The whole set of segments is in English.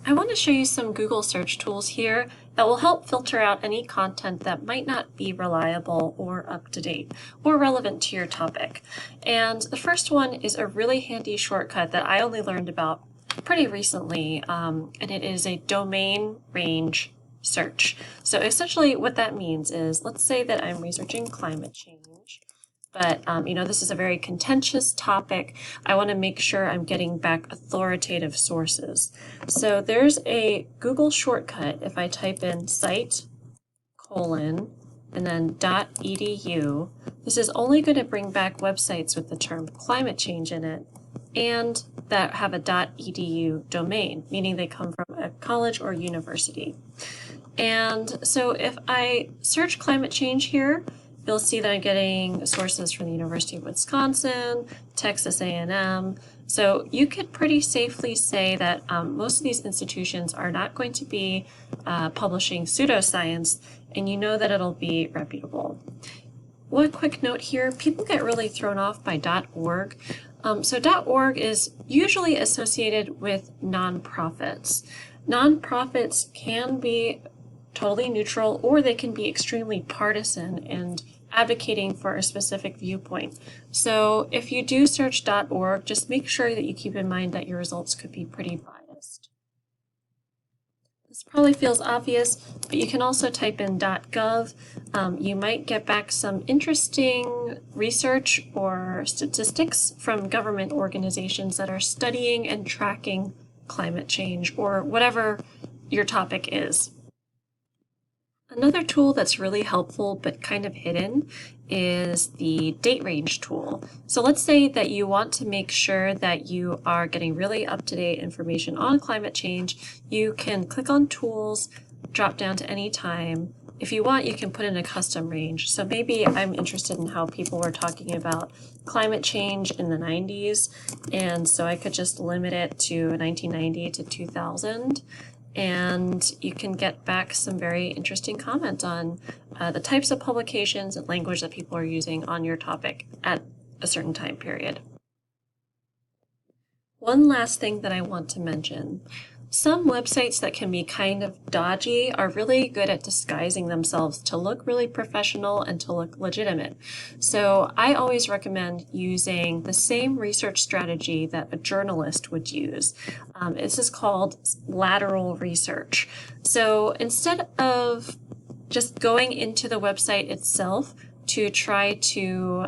I want to show you some Google search tools here that will help filter out any content that might not be reliable or up to date or relevant to your topic. And the first one is a really handy shortcut that I only learned about pretty recently, and it is a domain range search. So essentially what that means is, let's say that I'm researching climate change. But, this is a very contentious topic. I want to make sure I'm getting back authoritative sources. So there's a Google shortcut. If I type in site, and then .edu, this is only going to bring back websites with the term climate change in it and that have a .edu domain, meaning they come from a college or university. And so if I search climate change here, you'll see that I'm getting sources from the University of Wisconsin, Texas A&M. So you could pretty safely say that most of these institutions are not going to be publishing pseudoscience, and you know that it'll be reputable. One quick note here, people get really thrown off by .org. So .org is usually associated with nonprofits. Nonprofits can be totally neutral, or they can be extremely partisan and advocating for a specific viewpoint. So if you do search .org, just make sure that you keep in mind that your results could be pretty biased. This probably feels obvious, but you can also type in .gov. You might get back some interesting research or statistics from government organizations that are studying and tracking climate change or whatever your topic is. Another tool that's really helpful but kind of hidden is the date range tool. So let's say that you want to make sure that you are getting really up-to-date information on climate change. You can click on Tools, drop down to any time. If you want, you can put in a custom range. So maybe I'm interested in how people were talking about climate change in the 90s, and so I could just limit it to 1990 to 2000. And you can get back some very interesting comments on the types of publications and language that people are using on your topic at a certain time period. One last thing that I want to mention. Some websites that can be kind of dodgy are really good at disguising themselves to look really professional and to look legitimate. So I always recommend using the same research strategy that a journalist would use. This is called lateral research. So instead of just going into the website itself to try to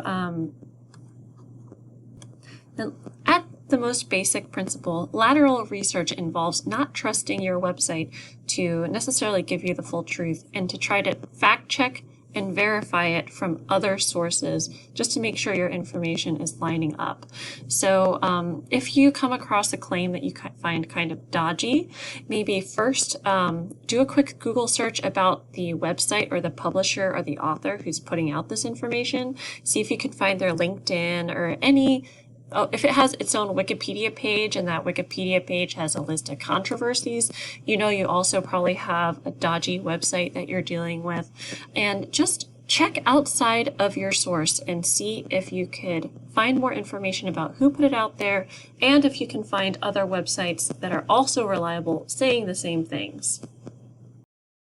at the most basic principle, lateral research involves not trusting your website to necessarily give you the full truth and to try to fact check and verify it from other sources just to make sure your information is lining up. So if you come across a claim that you find kind of dodgy, maybe first do a quick Google search about the website or the publisher or the author who's putting out this information. See if you can find their LinkedIn or if it has its own Wikipedia page and that Wikipedia page has a list of controversies, you also probably have a dodgy website that you're dealing with. And just check outside of your source and see if you could find more information about who put it out there and if you can find other websites that are also reliable saying the same things.